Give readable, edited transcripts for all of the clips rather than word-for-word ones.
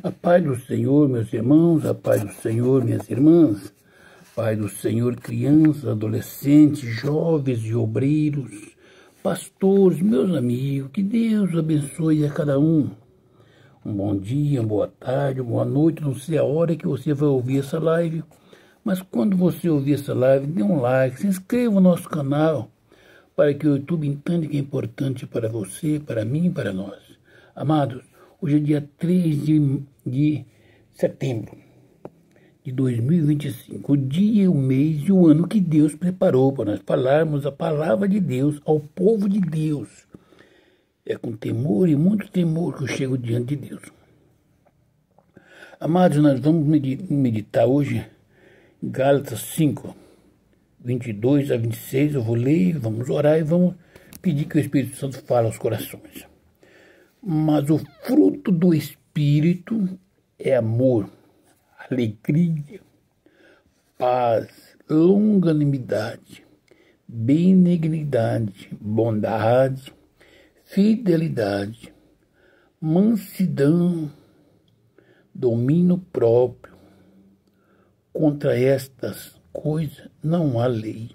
A paz do Senhor, meus irmãos, a paz do Senhor, minhas irmãs, paz do Senhor, crianças, adolescentes, jovens e obreiros, pastores, meus amigos, que Deus abençoe a cada um. Um bom dia, uma boa tarde, uma boa noite, não sei a hora que você vai ouvir essa live, mas quando você ouvir essa live, dê um like, se inscreva no nosso canal, para que o YouTube entenda que é importante para você, para mim e para nós. Amados, hoje é dia 3 de setembro de 2025, o dia, o mês e o ano que Deus preparou para nós falarmos a palavra de Deus ao povo de Deus. É com temor e muito temor que eu chego diante de Deus. Amados, nós vamos meditar hoje em Gálatas 5, 22 a 26, eu vou ler, vamos orar e vamos pedir que o Espírito Santo fale aos corações. Mas o fruto do Espírito é amor, alegria, paz, longanimidade, benignidade, bondade, fidelidade, mansidão, domínio próprio. Contra estas coisas não há lei.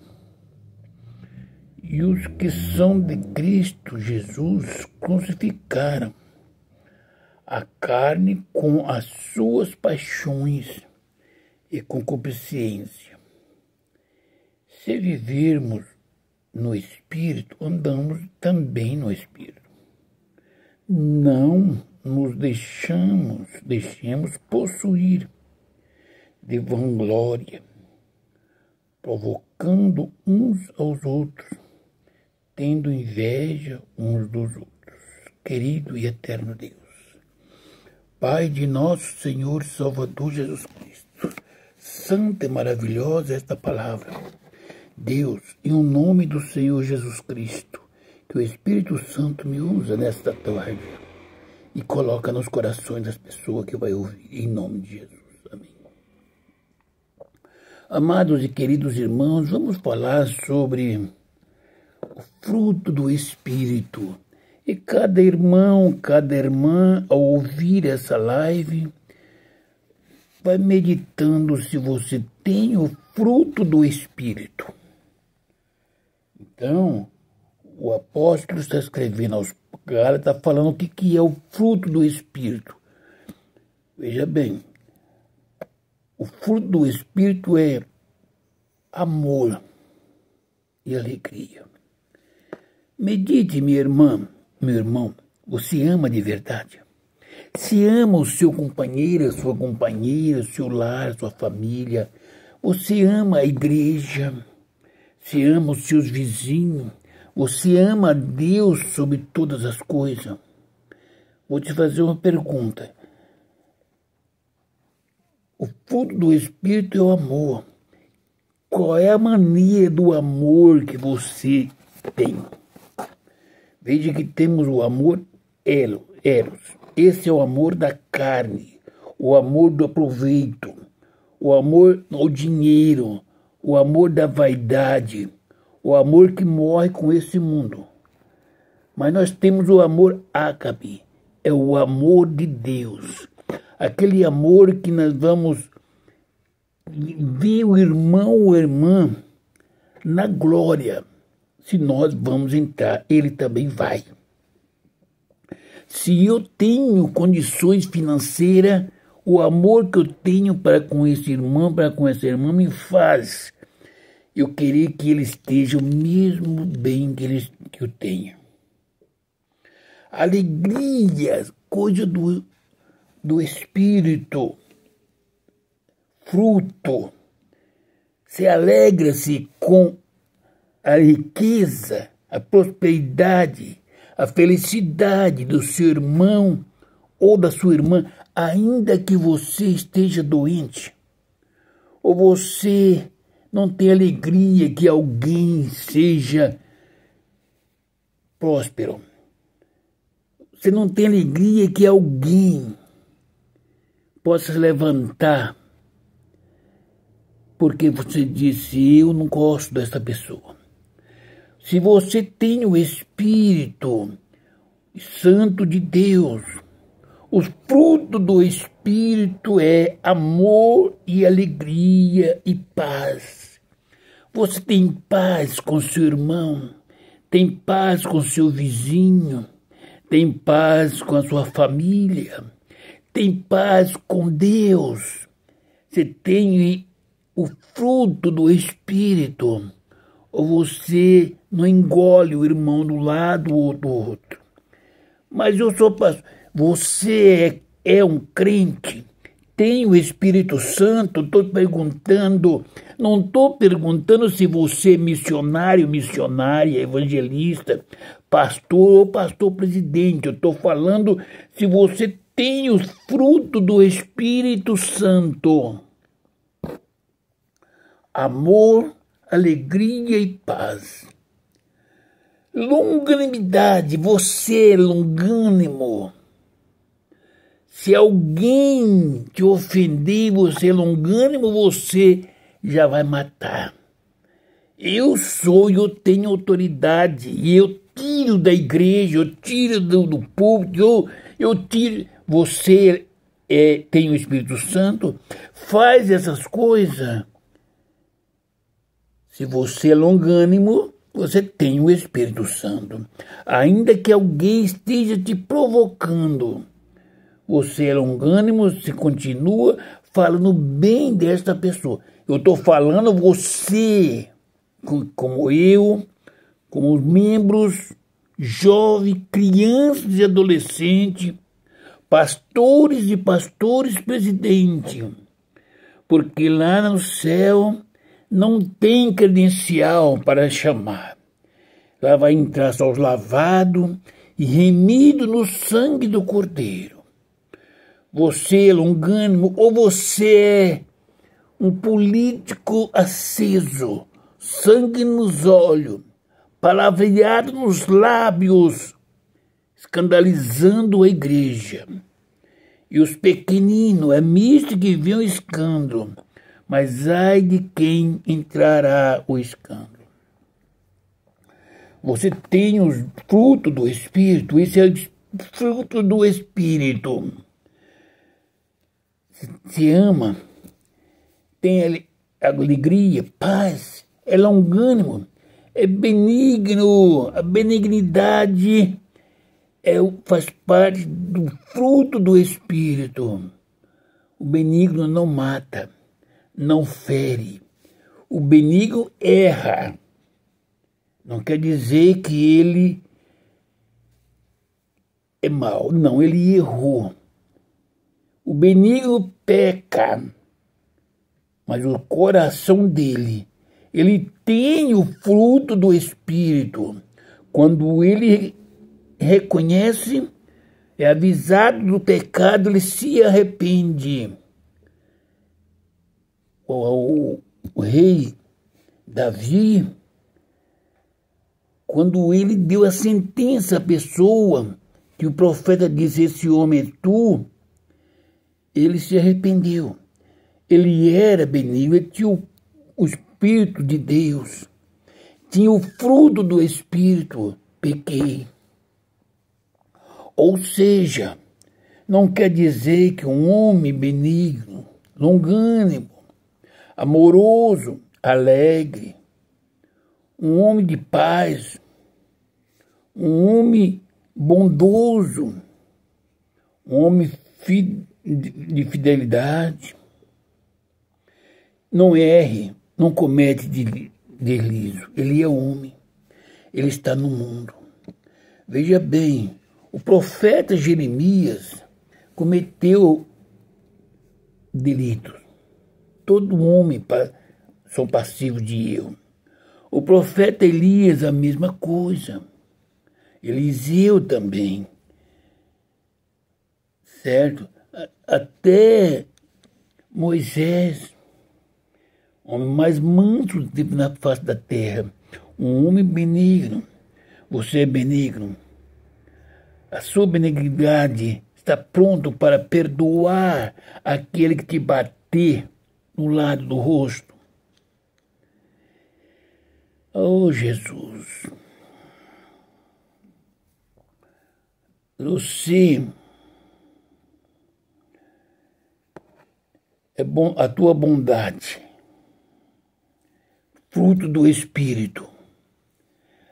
E os que são de Cristo Jesus crucificaram a carne com as suas paixões e concupiscência. Se vivermos no Espírito, andamos também no Espírito. Não nos deixemos possuir de vanglória, provocando uns aos outros, tendo inveja uns dos outros. Querido e eterno Deus, Pai de nosso Senhor e Salvador Jesus Cristo, santa e maravilhosa esta palavra. Deus, em o nome do Senhor Jesus Cristo, que o Espírito Santo me usa nesta tarde e coloca nos corações das pessoas que vai ouvir, em nome de Jesus. Amém. Amados e queridos irmãos, vamos falar sobre o fruto do Espírito. E cada irmão, cada irmã, ao ouvir essa live, vai meditando se você tem o fruto do Espírito. Então, o apóstolo está escrevendo aos Gálatas, está falando o que é o fruto do Espírito. Veja bem, o fruto do Espírito é amor e alegria. Medite, minha irmã, meu irmão, você ama de verdade? Se ama o seu companheiro, a sua companheira, o seu lar, a sua família. Você ama a igreja, você ama os seus vizinhos, você ama a Deus sobre todas as coisas. Vou te fazer uma pergunta. O fruto do Espírito é o amor. Qual é a mania do amor que você tem? Veja que temos o amor eros. Esse é o amor da carne, o amor do aproveito, o amor ao dinheiro, o amor da vaidade, o amor que morre com esse mundo. Mas nós temos o amor ágape, é o amor de Deus. Aquele amor que nós vamos ver o irmão ou irmã na glória. Se nós vamos entrar, ele também vai. Se eu tenho condições financeiras, o amor que eu tenho para com esse irmão, para com essa irmã, me faz eu querer que ele esteja o mesmo bem que eu tenho. Alegria, coisa do Espírito, fruto. Se alegra-se com a riqueza, a prosperidade, a felicidade do seu irmão ou da sua irmã, ainda que você esteja doente, ou você não tem alegria que alguém seja próspero. Você não tem alegria que alguém possa se levantar porque você disse, eu não gosto dessa pessoa. Se você tem o Espírito Santo de Deus, O fruto do Espírito é amor e alegria e paz. Você tem paz com seu irmão, tem paz com seu vizinho, tem paz com a sua família, tem paz com Deus. Você tem o fruto do Espírito, ou você não engole o irmão do lado ou do outro. Mas eu sou pastor. Você é um crente, tem o Espírito Santo, estou perguntando, não estou perguntando se você é missionário, missionária, evangelista, pastor ou pastor presidente, eu estou falando se você tem o fruto do Espírito Santo. Amor, alegria e paz. Longanimidade, você é longânimo. Se alguém te ofender, você é longânimo, você já vai matar. Eu tenho autoridade, e eu tiro da igreja, eu tiro do público, eu tiro. Você tem o Espírito Santo, faz essas coisas. Se você é longânimo, você tem o Espírito Santo. Ainda que alguém esteja te provocando, você é longânimo, você continua falando bem desta pessoa. Eu estou falando você, como eu, como os membros, jovens, crianças e adolescentes, pastores e pastores presidentes. Porque lá no céu não tem credencial para chamar. Lá vai entrar só os lavados e remidos no sangue do Cordeiro. Você é longânimo ou você é um político aceso, sangue nos olhos, palavreado nos lábios, escandalizando a igreja. E os pequeninos, é misto que vem o escândalo, mas ai de quem entrará o escândalo. Você tem o fruto do Espírito, esse é o fruto do Espírito. Se ama, tem alegria, paz, é longânimo, é benigno. A benignidade faz parte do fruto do Espírito. O benigno não mata, não fere. O benigno erra. Não quer dizer que ele é mau. Não, ele errou. O benigno peca, mas o coração dele, ele tem o fruto do Espírito. Quando ele reconhece, é avisado do pecado, ele se arrepende. O rei Davi, quando ele deu a sentença à pessoa, que o profeta disse, esse homem é tu, ele se arrependeu. Ele era benigno, ele tinha o Espírito de Deus, tinha o fruto do Espírito, pequei. Ou seja, não quer dizer que um homem benigno, longânimo, amoroso, alegre, um homem de paz, um homem bondoso, um homem de fidelidade, não erre, não comete deslizo. Ele é homem, ele está no mundo. Veja bem, o profeta Jeremias cometeu delitos. Todo homem são passivos de erro. O profeta Elias, a mesma coisa. Eliseu também. Certo? Até Moisés, homem mais manso que teve na face da terra. Um homem benigno. Você é benigno. A sua benignidade está pronto para perdoar aquele que te bater no lado do rosto. Oh, Jesus. Você é bom a tua bondade, fruto do Espírito,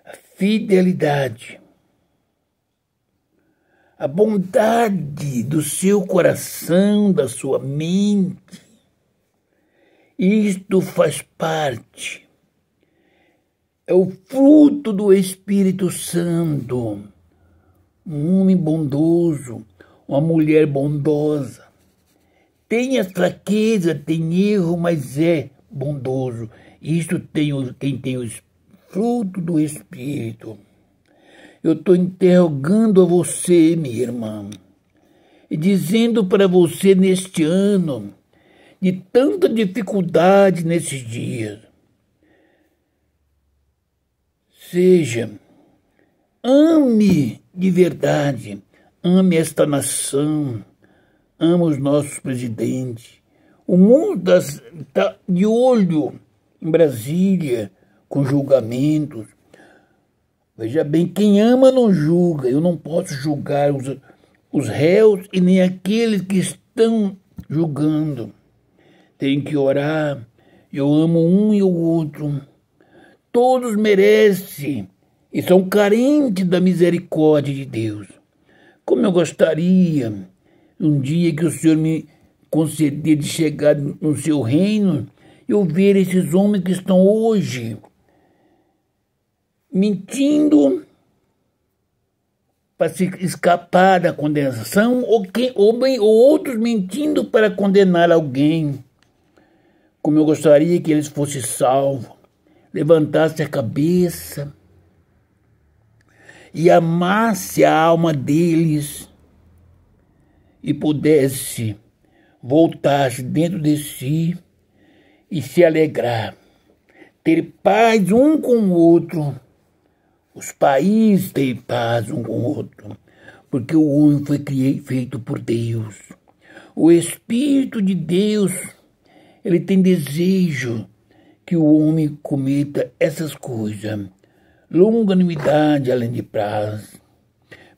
a fidelidade, a bondade do seu coração, da sua mente. Isto faz parte, é o fruto do Espírito Santo. Um homem bondoso, uma mulher bondosa. Tem a fraqueza, tem erro, mas é bondoso. Isto tem quem tem o fruto do Espírito. Eu estou interrogando a você, minha irmã, e dizendo para você neste ano, de tanta dificuldade nesses dias, ame de verdade, ame esta nação, ame os nossos presidentes. O mundo está de olho em Brasília, com julgamentos. Veja bem, quem ama não julga. Eu não posso julgar os réus e nem aqueles que estão julgando. Tem que orar. Eu amo um e o outro. Todos merecem e são carentes da misericórdia de Deus. Como eu gostaria um dia que o Senhor me conceder de chegar no seu reino e eu ver esses homens que estão hoje mentindo para se escapar da condenação, ou outros mentindo para condenar alguém. Como eu gostaria que eles fossem salvos, levantassem a cabeça e amasse a alma deles e pudesse voltar dentro de si e se alegrar, ter paz um com o outro. Os países têm paz um com o outro, porque o homem foi feito por Deus. O Espírito de Deus, ele tem desejo que o homem cometa essas coisas. Longanimidade além de prazo,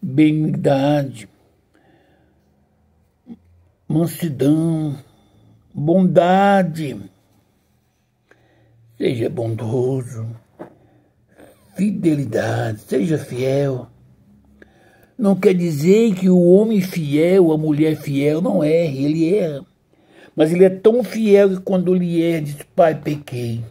benignidade, mansidão, bondade. Seja bondoso. Fidelidade, seja fiel. Não quer dizer que o homem fiel, a mulher fiel, não erre, ele erra. Mas ele é tão fiel que quando ele erra, diz: Pai, pequei.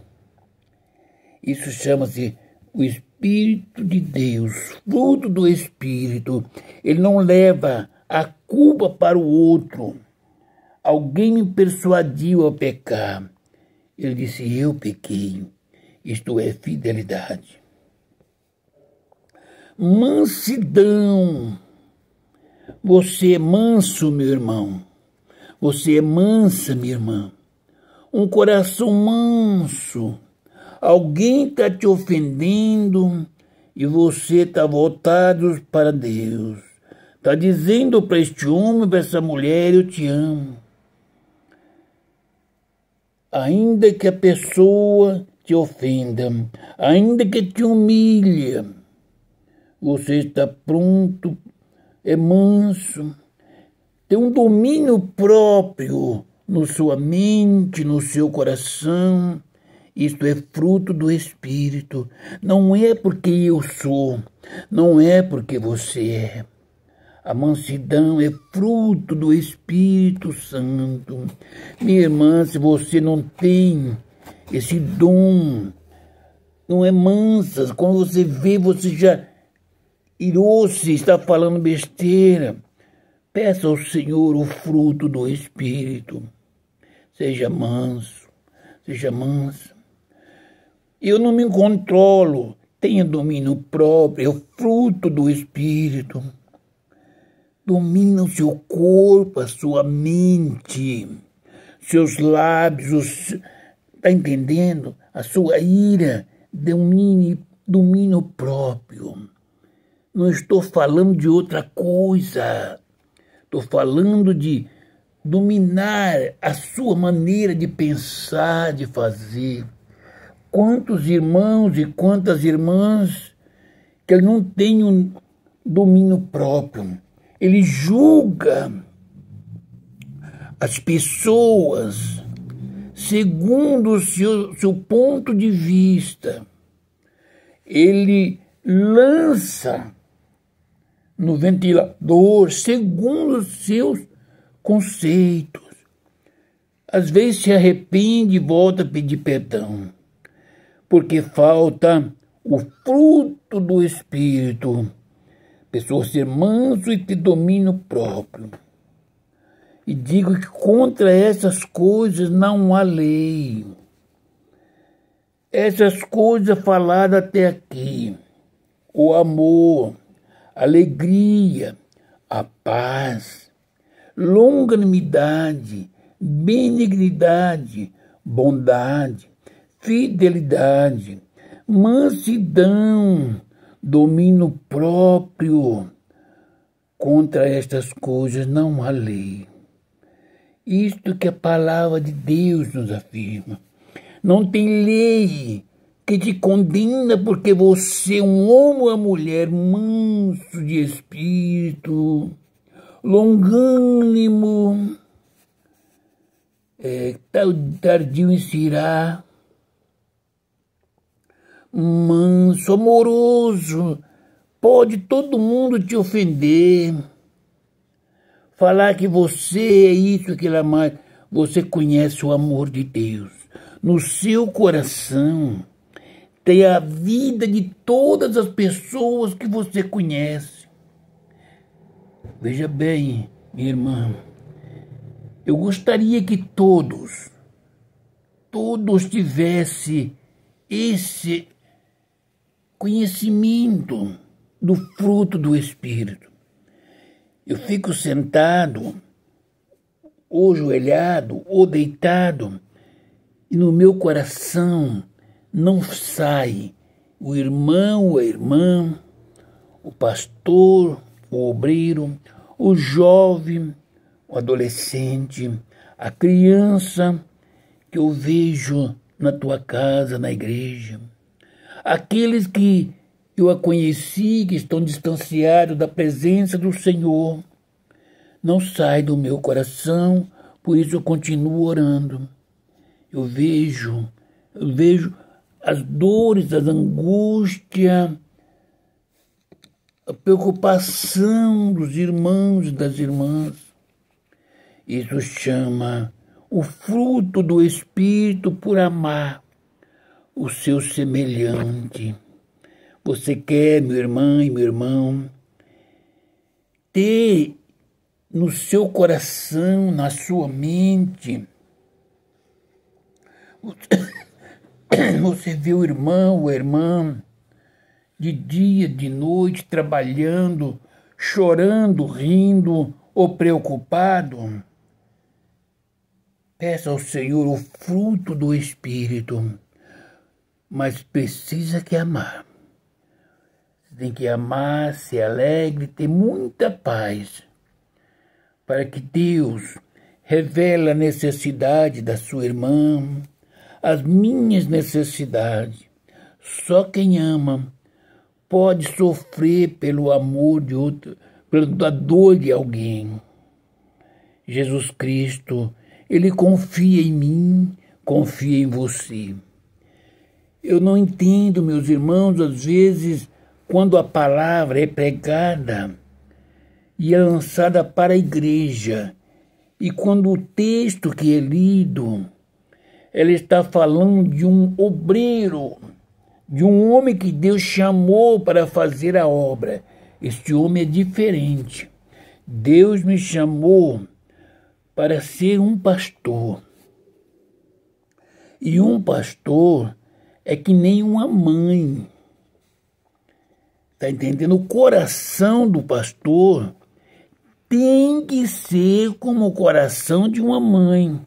Isso chama-se o Espírito de Deus, fruto do Espírito. Ele não leva a culpa para o outro. Alguém me persuadiu a pecar. Ele disse: eu pequei. Isto é fidelidade. Mansidão. Você é manso, meu irmão. Você é mansa, minha irmã. Um coração manso. Alguém está te ofendendo e você está voltado para Deus. Está dizendo para este homem, para essa mulher: eu te amo. Ainda que a pessoa te ofenda, ainda que te humilhe, você está pronto, é manso, tem um domínio próprio na sua mente, no seu coração. Isto é fruto do Espírito. Não é porque eu sou, não é porque você é. A mansidão é fruto do Espírito Santo. Minha irmã, se você não tem esse dom, não é mansa, quando você vê, você já irou-se, está falando besteira. Peça ao Senhor o fruto do Espírito. Seja manso, seja mansa. Eu não me controlo, tenha domínio próprio, é o fruto do Espírito. Domina o seu corpo, a sua mente, seus lábios, está entendendo? A sua ira, domínio próprio. Não estou falando de outra coisa. Estou falando de dominar a sua maneira de pensar, de fazer. Quantos irmãos e quantas irmãs que não têm um domínio próprio. Ele julga as pessoas segundo o seu ponto de vista. Ele lança no ventilador segundo os seus conceitos. Às vezes se arrepende e volta a pedir perdão, porque falta o fruto do Espírito. Pessoa ser manso e ter domínio próprio. E digo que contra essas coisas não há lei. Essas coisas faladas até aqui, o amor, a alegria, a paz, longanimidade, benignidade, bondade, fidelidade, mansidão, domínio próprio. Contra estas coisas não há lei. Isto que a palavra de Deus nos afirma. Não tem lei que te condena porque você é um homem ou uma mulher manso de espírito, longânimo, tardio em se irar, manso, amoroso. Pode todo mundo te ofender, falar que você é isso, aquilo a mais. Você conhece o amor de Deus. No seu coração tem a vida de todas as pessoas que você conhece. Veja bem, minha irmã, eu gostaria que todos tivessem esse conhecimento do fruto do Espírito. Eu fico sentado, ou ajoelhado, ou deitado, e no meu coração não sai o irmão, a irmã, o pastor, o obreiro, o jovem, o adolescente, a criança que eu vejo na tua casa, na igreja. Aqueles que eu a conheci, que estão distanciados da presença do Senhor, não sai do meu coração, por isso eu continuo orando. Eu vejo as dores, as angústias, a preocupação dos irmãos e das irmãs. Isso chama o fruto do Espírito por amar o seu semelhante. Você quer, minha irmã e meu irmão, ter no seu coração, na sua mente, você vê o irmão ou a irmã de dia, de noite, trabalhando, chorando, rindo ou preocupado. Peça ao Senhor o fruto do Espírito, mas precisa que amar. Você tem que amar, ser alegre, ter muita paz, para que Deus revele a necessidade da sua irmã, as minhas necessidades. Só quem ama pode sofrer pelo amor de outro, pela dor de alguém. Jesus Cristo, Ele confia em mim, confia em você. Eu não entendo, meus irmãos, às vezes, quando a palavra é pregada e é lançada para a igreja, e quando o texto que é lido, ela está falando de um obreiro, de um homem que Deus chamou para fazer a obra. Este homem é diferente. Deus me chamou para ser um pastor. E um pastor é que nem uma mãe. Está entendendo? O coração do pastor tem que ser como o coração de uma mãe.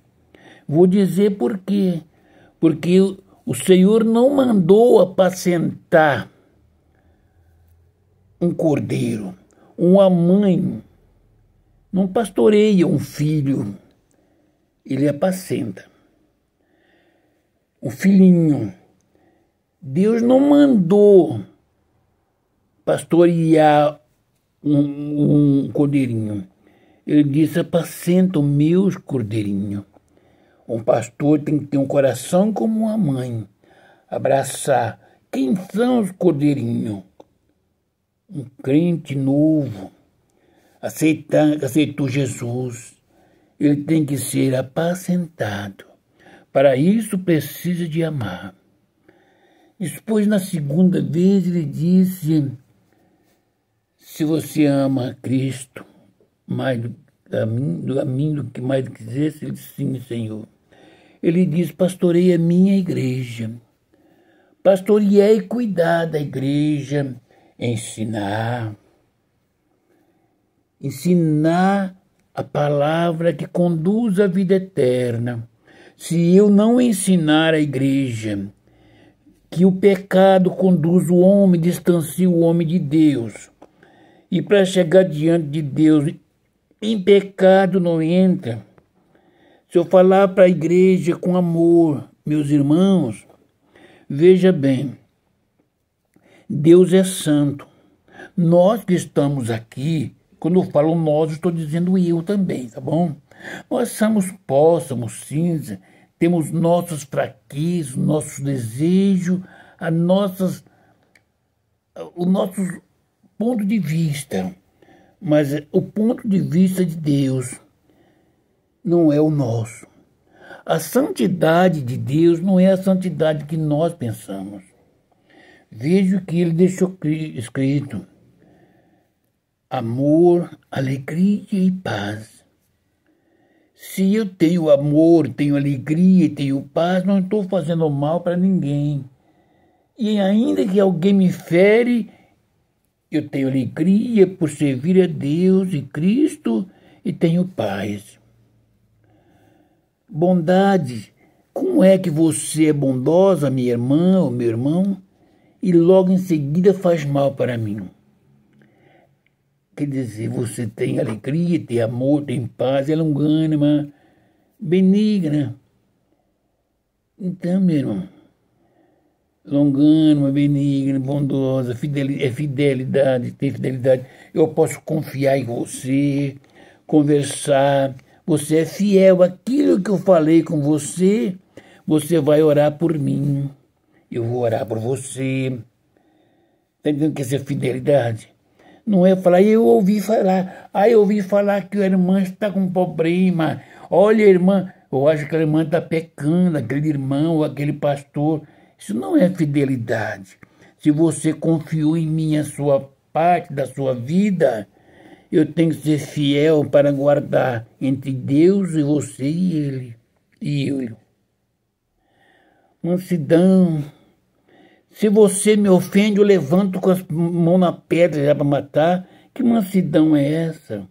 Vou dizer por quê. Porque o Senhor não mandou apacentar um cordeiro. Uma mãe não pastoreia um filho. Ele apacenta. Um filhinho. Deus não mandou pastorear um cordeirinho. Ele disse: apacenta os meus cordeirinhos. Um pastor tem que ter um coração como uma mãe, abraçar. Quem são os cordeirinhos? Um crente novo, aceitou Jesus. Ele tem que ser apacentado. Para isso precisa de amar. Depois, na segunda vez, ele disse: se você ama Cristo mais a mim do que mais do que quisesse, ele disse: sim, Senhor. Ele diz: pastoreia a minha igreja. Pastorear e cuidar da igreja, ensinar a palavra que conduz à vida eterna. Se eu não ensinar a igreja que o pecado conduz o homem, distancia o homem de Deus, e para chegar diante de Deus, em pecado não entra. Se eu falar para a igreja com amor, meus irmãos, veja bem, Deus é santo. Nós que estamos aqui, quando eu falo nós, estou dizendo eu também, tá bom? Nós somos pó, somos cinza, temos nossos fraquezas, nossos desejos, o nosso ponto de vista. Mas o ponto de vista de Deus não é o nosso. A santidade de Deus não é a santidade que nós pensamos. Veja o que ele deixou escrito: amor, alegria e paz. Se eu tenho amor, tenho alegria, tenho paz, não estou fazendo mal para ninguém. E ainda que alguém me fere, eu tenho alegria por servir a Deus e Cristo e tenho paz. Bondade. Como é que você é bondosa, minha irmã ou meu irmão, e logo em seguida faz mal para mim? Quer dizer, você tem alegria, tem amor, tem paz, é longânima, benigna. Então, meu irmão, longânima, benigna, bondosa, fidelidade, tem fidelidade. Eu posso confiar em você, conversar. Você é fiel àquilo que eu falei com você, você vai orar por mim. Eu vou orar por você. Está entendendo que essa é fidelidade? Não é falar: eu ouvi falar que a irmã está com problema. Olha, irmã, eu acho que a irmã está pecando, aquele irmão ou aquele pastor. Isso não é fidelidade. Se você confiou em mim a sua parte da sua vida, eu tenho que ser fiel para guardar entre Deus e você e ele. E eu. Mansidão. Se você me ofende, eu levanto com as mãos na pedra já para matar. Que mansidão é essa?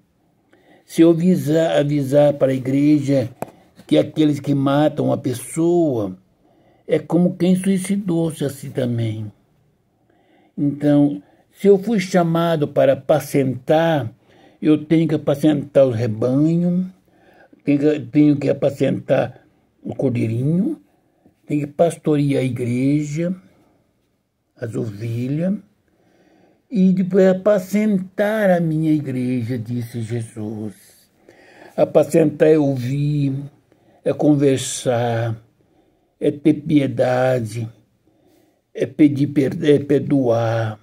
Se eu avisar para a igreja que aqueles que matam a pessoa é como quem suicidou-se assim também. Então, se eu fui chamado para apacentar, eu tenho que apacentar o rebanho, tenho que apacentar o cordeirinho, tenho que pastorear a igreja, as ovelhas, e depois apacentar a minha igreja, disse Jesus. Apacentar é ouvir, é conversar, é ter piedade, é pedir perdão, é perdoar,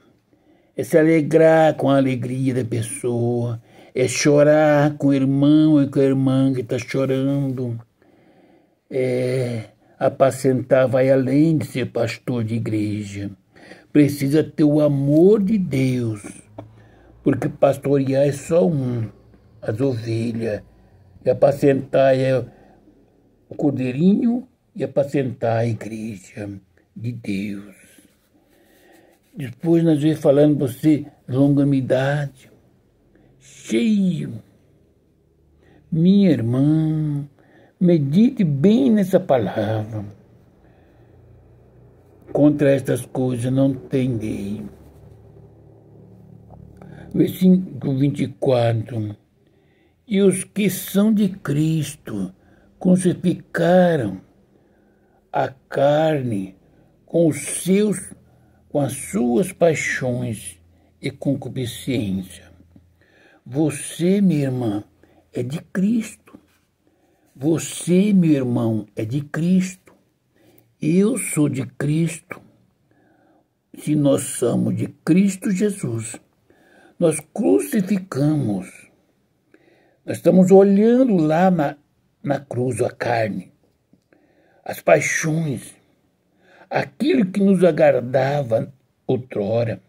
é se alegrar com a alegria da pessoa, é chorar com o irmão e com a irmã que está chorando. Apacentar vai além de ser pastor de igreja. Precisa ter o amor de Deus, porque pastorear é só as ovelhas, e apacentar é o cordeirinho e apacentar a igreja de Deus. Depois nós vamos falando para você, longanimidade, cheio. Minha irmã, medite bem nessa palavra. Contra estas coisas não tem lei. Versículo 24. E os que são de Cristo crucificaram a carne com as suas paixões e concupiscência. Você, minha irmã, é de Cristo. Você, meu irmão, é de Cristo. Eu sou de Cristo. Se nós somos de Cristo Jesus, nós crucificamos. Nós estamos olhando lá na cruz a carne, as paixões, aquilo que nos agradava outrora,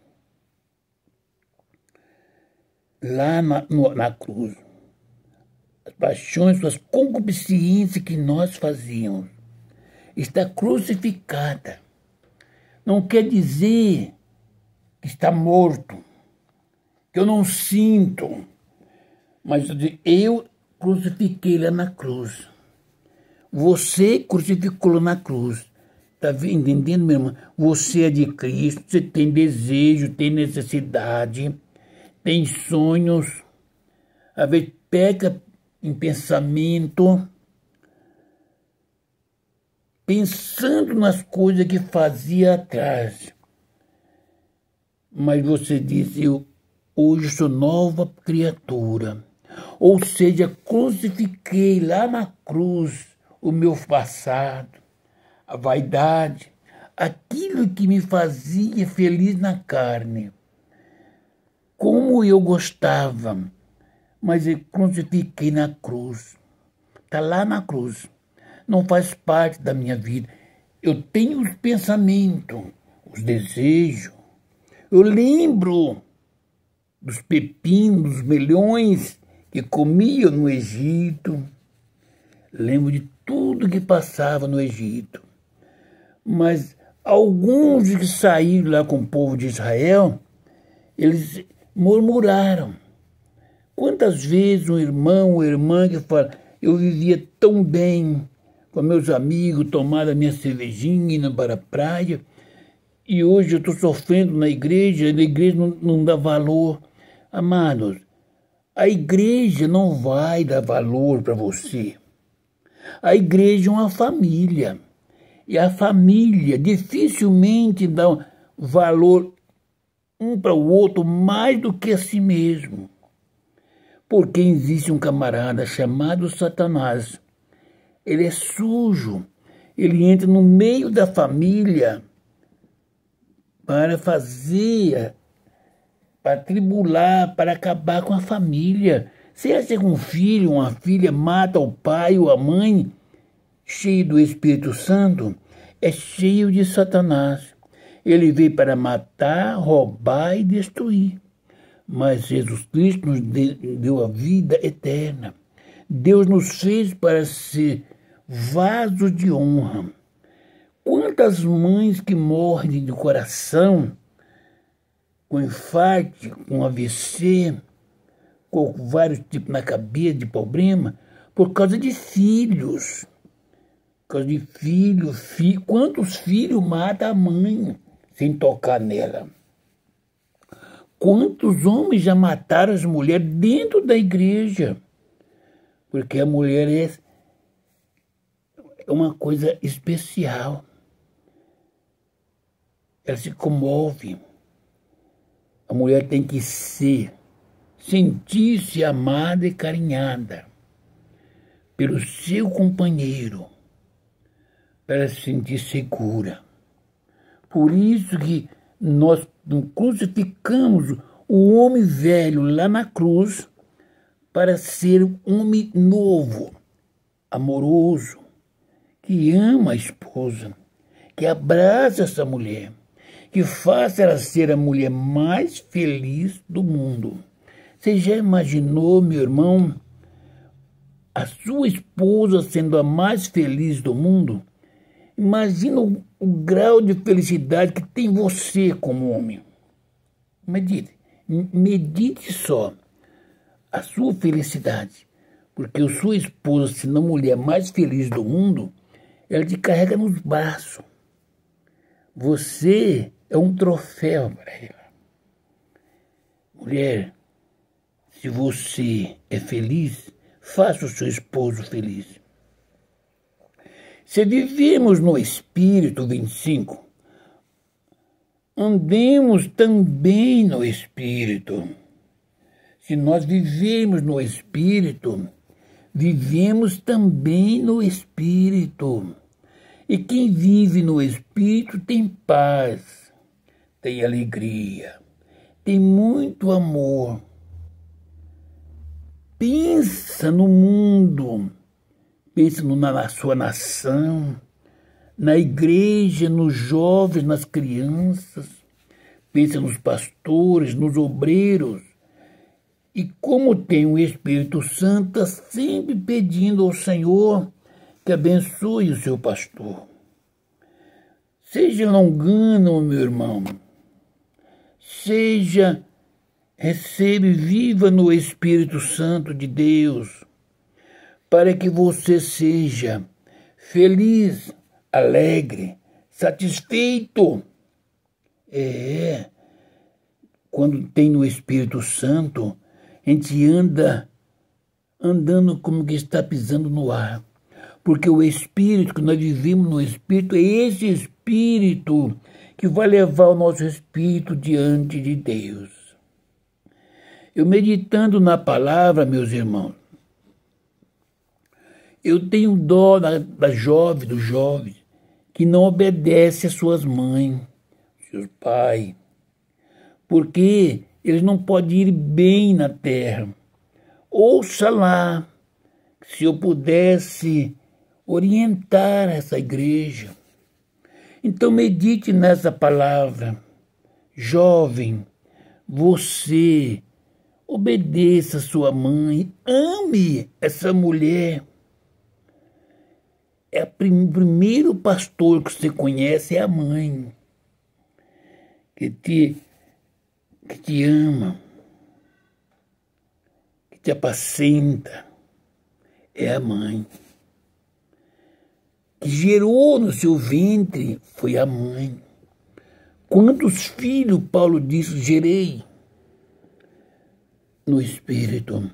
lá na cruz. As paixões, as concupiscências que nós fazíamos, está crucificada. Não quer dizer que está morto, que eu não sinto, mas eu crucifiquei lá na cruz. Você crucificou lá na cruz. Está entendendo, meu irmão? Você é de Cristo, você tem desejo, tem necessidade, tem sonhos, às vezes peca em pensamento, pensando nas coisas que fazia atrás. Mas você diz, eu hoje sou nova criatura. Ou seja, crucifiquei lá na cruz o meu passado, a vaidade, aquilo que me fazia feliz na carne. Como eu gostava, mas eu crucifiquei na cruz. Está lá na cruz. Não faz parte da minha vida. Eu tenho os pensamentos, os desejos. Eu lembro dos pepinos, dos melhões que comia no Egito. Lembro de tudo que passava no Egito. Mas alguns que saíram lá com o povo de Israel, eles murmuraram. Quantas vezes um irmão ou irmã que fala, eu vivia tão bem com meus amigos, tomando a minha cervejinha, indo para a praia, e hoje eu estou sofrendo na igreja não dá valor. Amados, a igreja não vai dar valor para você. A igreja é uma família. E a família dificilmente dá valor um para o outro mais do que a si mesmo. Porque existe um camarada chamado Satanás. Ele é sujo. Ele entra no meio da família para fazer, para tribular, para acabar com a família. Se é um filho, uma filha mata o pai ou a mãe, cheio do Espírito Santo, é cheio de Satanás. Ele veio para matar, roubar e destruir. Mas Jesus Cristo nos deu a vida eterna. Deus nos fez para ser vasos de honra. Quantas mães que morrem de coração, com infarto, com AVC, com vários tipos na cabeça de problema, por causa de filhos. Por causa de filho. Quantos filhos matam a mãe sem tocar nela? Quantos homens já mataram as mulheres dentro da igreja? Porque a mulher é uma coisa especial. Ela se comove. A mulher tem que sentir-se amada e carinhada pelo seu companheiro, para se sentir segura. Por isso que nós crucificamos o homem velho lá na cruz para ser um homem novo, amoroso, que ama a esposa, que abraça essa mulher, que faça ela ser a mulher mais feliz do mundo. Você já imaginou, meu irmão, a sua esposa sendo a mais feliz do mundo? Imagina o grau de felicidade que tem você como homem. Medite só a sua felicidade. Porque a sua esposa, sendo a mulher mais feliz do mundo, ela te carrega nos braços. Você é um troféu para ela. Mulher, se você é feliz, faça o seu esposo feliz. Se vivemos no Espírito, 25, andemos também no Espírito. Se nós vivemos no Espírito, vivemos também no Espírito. E quem vive no Espírito tem paz, tem alegria, tem muito amor. Pensa no mundo, pensa na sua nação, na igreja, nos jovens, nas crianças, pensa nos pastores, nos obreiros. E como tem o Espírito Santo, está sempre pedindo ao Senhor que abençoe o seu pastor. Seja longano, meu irmão. Receba e viva no Espírito Santo de Deus, para que você seja feliz, alegre, satisfeito. Quando tem no Espírito Santo, a gente andando como que está pisando no ar. Porque o Espírito, que nós vivemos no Espírito, é esse Espírito que vai levar o nosso espírito diante de Deus. Eu meditando na palavra, meus irmãos, eu tenho dó dos jovens, que não obedecem às suas mães, seus pais, porque eles não podem ir bem na terra. Ouça lá, se eu pudesse orientar essa igreja. Então medite nessa palavra. Jovem, você obedeça a sua mãe, ame essa mulher. O primeiro pastor que você conhece é a mãe, que te ama, que te apacenta, é a mãe. Que gerou no seu ventre foi a mãe. Quantos filhos, Paulo disse, gerei no Espírito?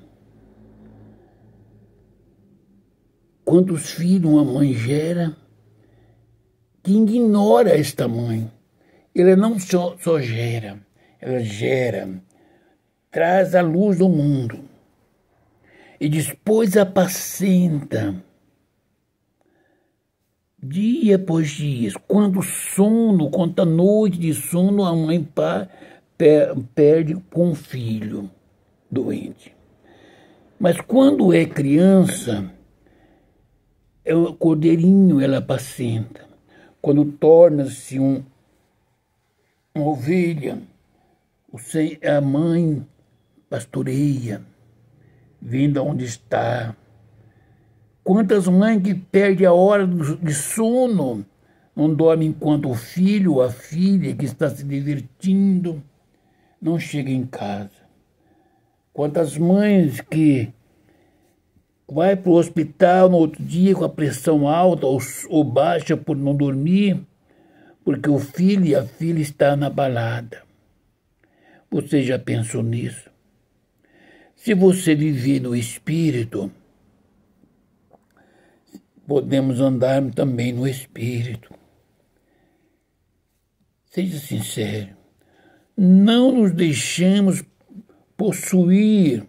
Quantos filhos uma mãe gera que ignora esta mãe? Ela não só gera, ela gera, traz a luz do mundo e depois apacenta. Dia após dia, quanta noite de sono a mãe perde com o filho doente. Mas quando é criança, é o cordeirinho, ela apacenta. Quando torna-se uma ovelha, a mãe pastoreia, vendo onde está. Quantas mães que perdem a hora de sono, não dormem enquanto o filho ou a filha que está se divertindo não chega em casa. Quantas mães que vai para o hospital no outro dia com a pressão alta ou baixa por não dormir, porque o filho e a filha estão na balada. Você já pensou nisso? Se você viver no Espírito, podemos andar também no Espírito. Seja sincero. Não nos deixamos possuir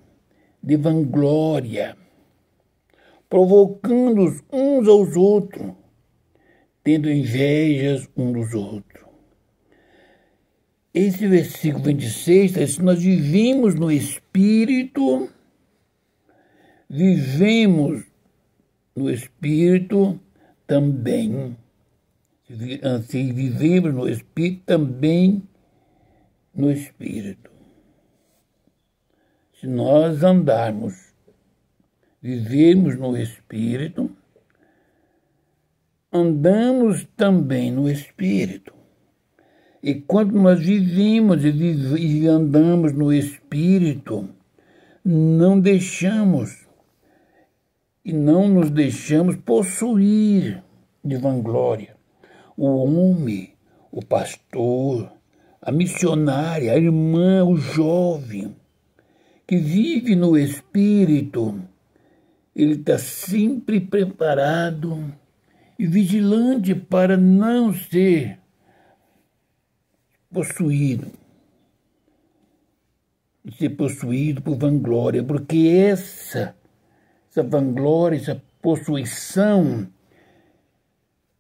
de vanglória, provocando uns aos outros, tendo invejas uns dos outros. Esse versículo 26 diz que nós vivemos no Espírito, vivemos no Espírito também. Se vivemos no Espírito, também no Espírito. Se nós vivermos no Espírito, andamos também no Espírito. E quando nós vivemos e andamos no Espírito, não nos deixamos possuir de vanglória. O homem, o pastor, a missionária, a irmã, o jovem, que vive no Espírito, ele está sempre preparado e vigilante para não ser possuído por vanglória, porque essa essa vanglória, essa possuição,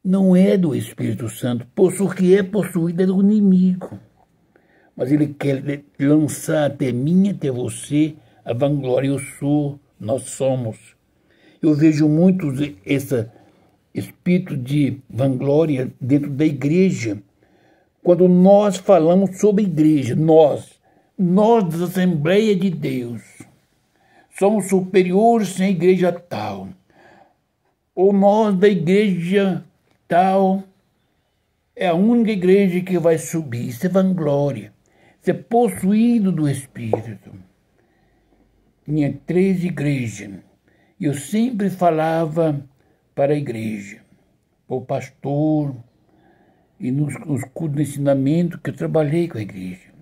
não é do Espírito Santo, porque é possuída do inimigo. Mas ele quer lançar até mim, até você, a vanglória. Eu sou, nós somos. Eu vejo muito esse espírito de vanglória dentro da igreja. Quando nós falamos sobre a igreja, nós da Assembleia de Deus, somos superiores sem a igreja tal. Ou nós da igreja tal é a única igreja que vai subir. Isso é vanglória. Isso é possuído do Espírito. Tinha 3 igrejas. E eu sempre falava para a igreja, para o pastor, e nos cursos de ensinamento que eu trabalhei com a igreja.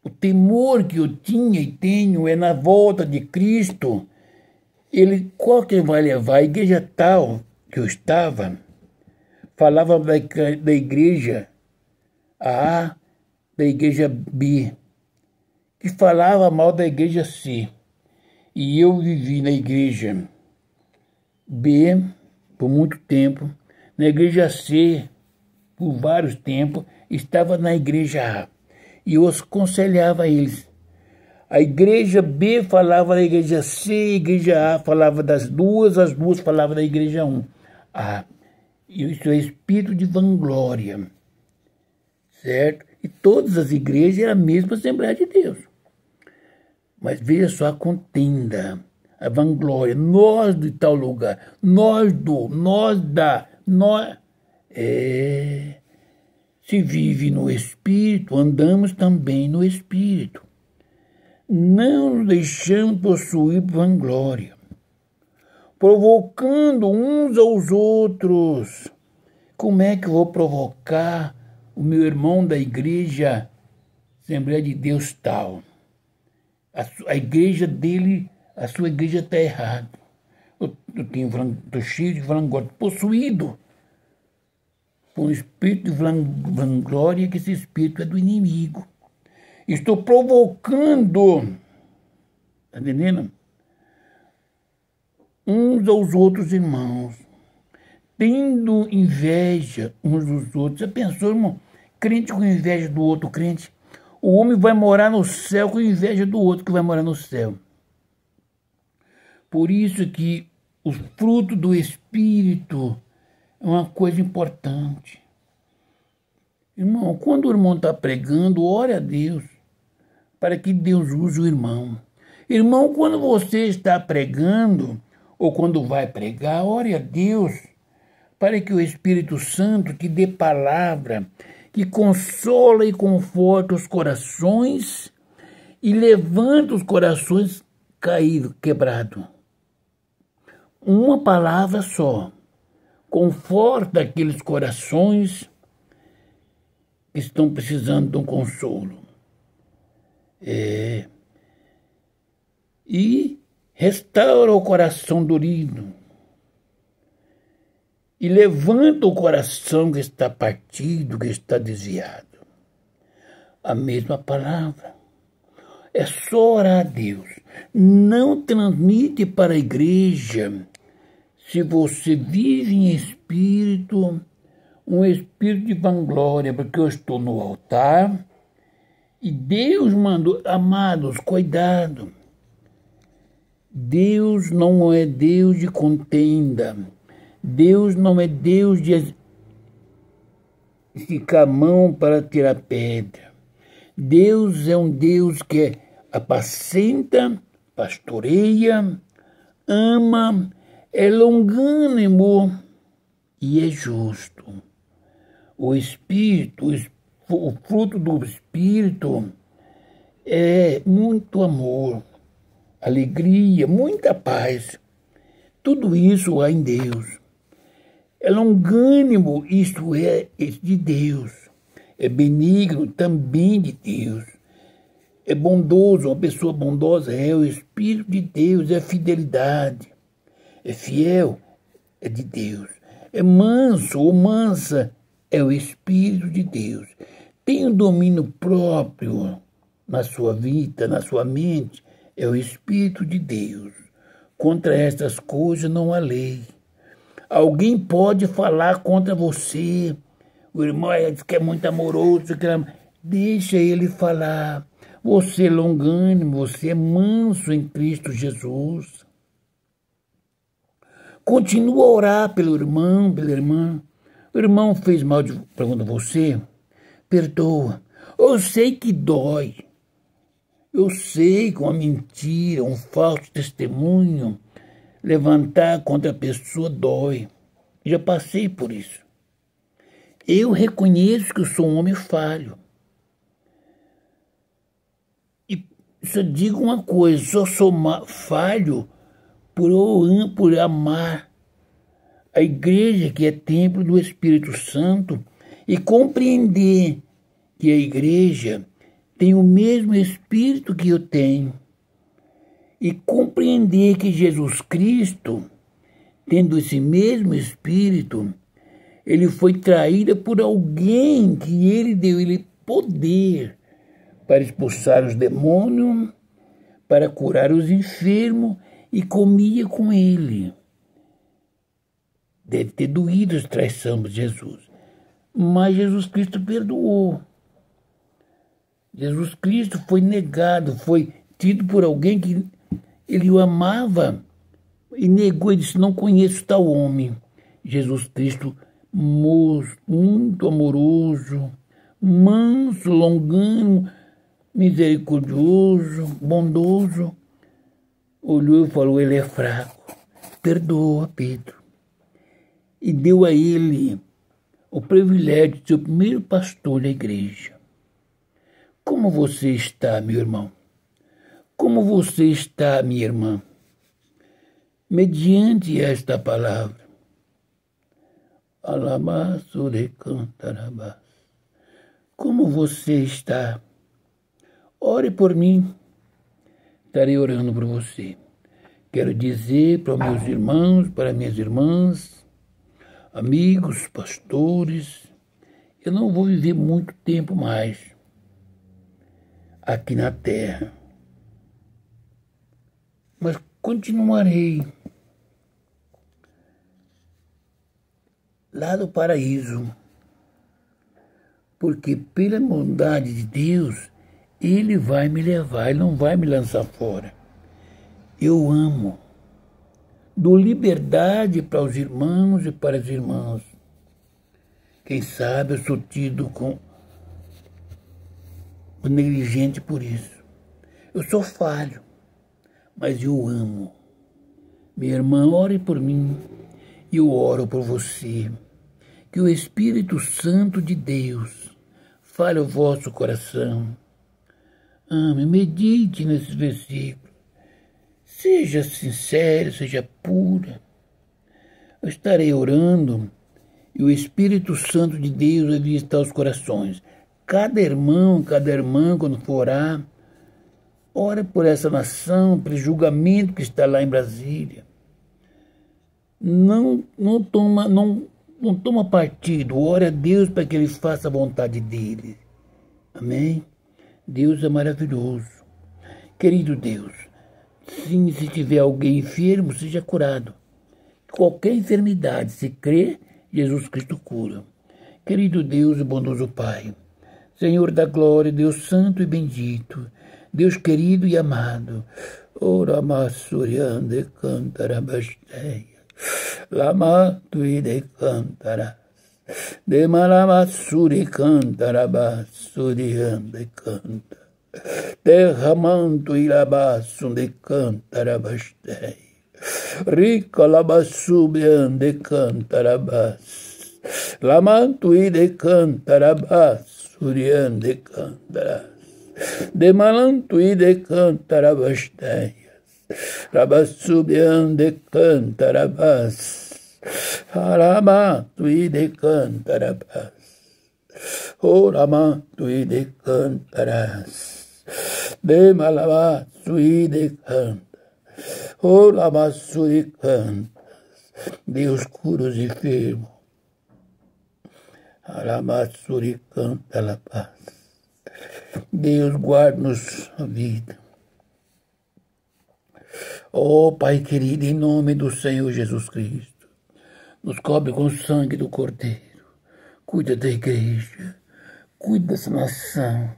O temor que eu tinha e tenho é na volta de Cristo. Qual que vai levar? A igreja tal que eu estava, falava da igreja A, da igreja B, que falava mal da igreja C. E eu vivi na igreja B por muito tempo, na igreja C por vários tempos, estava na igreja A. E eu aconselhava eles. A igreja B falava da igreja C, a igreja A falava das duas, as duas falavam da igreja 1. Isso é espírito de vanglória, certo? E todas as igrejas eram a mesma Assembleia de Deus. Mas veja só a contenda, a vanglória, nós de tal lugar, nós da, nós. Se vive no Espírito, andamos também no Espírito. Não nos deixamos possuir vanglória, provocando uns aos outros. Como é que eu vou provocar o meu irmão da igreja Assembleia de Deus tal? A igreja dele, a sua igreja está errada. Estou cheio de vanglória, possuído por um espírito de vanglória, que esse espírito é do inimigo. Estou provocando, está entendendo? Uns aos outros irmãos, tendo inveja uns dos outros. Você pensou, irmão, crente com inveja do outro crente? O homem vai morar no céu com inveja do outro que vai morar no céu. Por isso que o fruto do Espírito é uma coisa importante. Irmão, quando o irmão está pregando, ore a Deus, para que Deus use o irmão. Irmão, quando você está pregando, ou quando vai pregar, ore a Deus, para que o Espírito Santo te dê palavra, que consola e conforta os corações e levanta os corações caídos, quebrados. Uma palavra só conforta aqueles corações que estão precisando de um consolo. E restaura o coração dorido. E levanta o coração que está partido, que está desviado. A mesma palavra. É só orar a Deus. Não transmite para a igreja, se você vive em espírito, um espírito de vanglória, porque eu estou no altar e Deus mandou. Amados, cuidado. Deus não é Deus de contenda. Deus não é Deus de esticar a mão para tirar pedra. Deus é um Deus que apacenta, pastoreia, ama, é longânimo e é justo. O Espírito, o fruto do Espírito é muito amor, alegria, muita paz. Tudo isso há em Deus. É longânimo, isto é de Deus. É benigno, também de Deus. É bondoso, uma pessoa bondosa é o Espírito de Deus, é fidelidade. É fiel, é de Deus. É manso ou mansa, é o Espírito de Deus. Tem um domínio próprio na sua vida, na sua mente, é o Espírito de Deus. Contra estas coisas não há lei. Alguém pode falar contra você. O irmão diz que é muito amoroso. Deixa ele falar. Você é longânimo, você é manso em Cristo Jesus. Continua a orar pelo irmão, pela irmã. O irmão fez mal pergunta você. Perdoa. Eu sei que dói. Eu sei que uma mentira, um falso testemunho, levantar contra a pessoa dói. Já passei por isso. Eu reconheço que eu sou um homem falho. E só digo uma coisa, só sou falho por amar a igreja, que é templo do Espírito Santo, e compreender que a igreja tem o mesmo Espírito que eu tenho. E compreender que Jesus Cristo, tendo esse mesmo Espírito, ele foi traído por alguém que ele deu ele poder para expulsar os demônios, para curar os enfermos, e comia com ele. Deve ter doído a traição de Jesus. Mas Jesus Cristo perdoou. Jesus Cristo foi negado, foi tido por alguém que ele o amava e negou e disse, não conheço tal homem. Jesus Cristo, muito amoroso, manso, longânimo, misericordioso, bondoso, olhou e falou, ele é fraco, perdoa Pedro. E deu a ele o privilégio de ser o primeiro pastor da igreja. Como você está, meu irmão? Como você está, minha irmã? Mediante esta palavra. Alabaçure cantarabás. Como você está? Ore por mim. Estarei orando por você. Quero dizer para os meus irmãos, para minhas irmãs, amigos, pastores, eu não vou viver muito tempo mais aqui na terra, mas continuarei lá no paraíso, porque pela bondade de Deus, Ele vai me levar, Ele não vai me lançar fora. Eu amo, dou liberdade para os irmãos e para as irmãs. Quem sabe eu sou tido como negligente por isso. Eu sou falho, mas eu amo. Minha irmã, ore por mim e eu oro por você. Que o Espírito Santo de Deus fale ao vosso coração. Ame, medite nesses versículos. Seja sincero, seja pura. Eu estarei orando e o Espírito Santo de Deus vai visitar os corações. Cada irmão, cada irmã, quando for orar, ora por essa nação, pelo julgamento que está lá em Brasília. Não toma partido, ore a Deus para que Ele faça a vontade dEle. Amém? Deus é maravilhoso. Querido Deus, sim, se tiver alguém enfermo, seja curado. Qualquer enfermidade, se crê, Jesus Cristo cura. Querido Deus e bondoso Pai, Senhor da glória, Deus santo e bendito, Deus querido e amado, ora massuriande cantarabasteia, lama tuide cantarás, de malamassuri cantarabassuriande canta, derramando ilabassum de cantarabasteia, rica labassubiande cantarabas, lamantu de cantarabas, suriande cantarás, de malantu de cantarabasteias, rabassubiande cantarabas, aramatu de cantarabas, oramatu de cantarás, de malabasu de canta, oramasu de canta, Deus cura os enfermos. Aramassuri canta la paz. Deus guarda-nos a vida. Ó Pai querido, em nome do Senhor Jesus Cristo, nos cobre com o sangue do Cordeiro. Cuida da igreja, cuida dessa nação,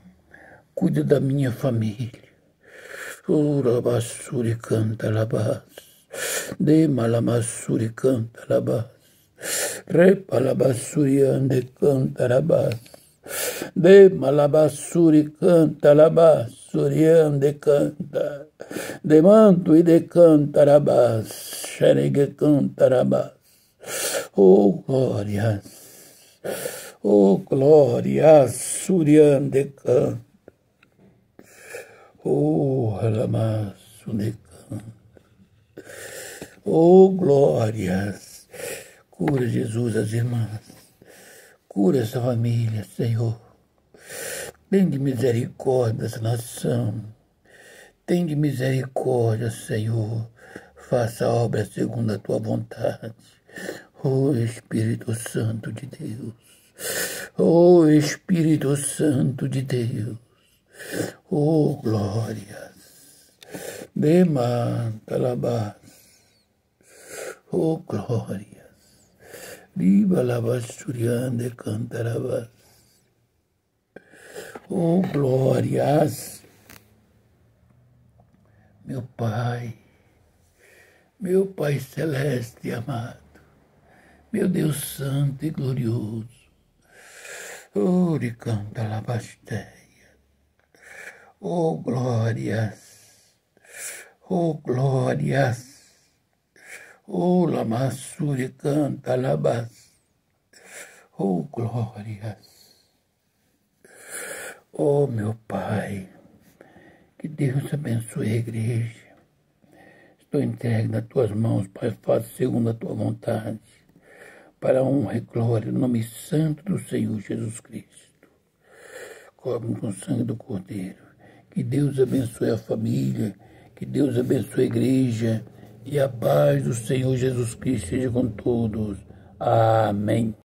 cuida da minha família. Ora basuri canta labas, de malamassuri canta labas, repalabassuri ande canta labas, de malabassuri canta labas, suriande canta, de manto e de canta labas, xeregue canta labas. Oh glórias, suriande canta. Oh, alamaço de canto. Oh, glórias. Cura, Jesus, as irmãs. Cura essa família, Senhor. Tem de misericórdia dessa nação. Tem de misericórdia, Senhor. Faça a obra segundo a tua vontade. Oh, Espírito Santo de Deus. Oh, Espírito Santo de Deus. Oh, glórias, demanda labas, oh, glórias, viva labasturiande cantarabas, oh, glórias, meu Pai celeste e amado, meu Deus santo e glorioso, oh, canta labasteia. Oh, glórias, oh, glórias, oh, lamassuri canta labas, oh, glórias, oh, meu Pai, que Deus abençoe a igreja, estou entregue nas tuas mãos, Pai, faça segundo a tua vontade, para a honra e glória, no nome santo do Senhor Jesus Cristo, cobre com o sangue do Cordeiro. Que Deus abençoe a família, que Deus abençoe a igreja e a paz do Senhor Jesus Cristo seja com todos. Amém.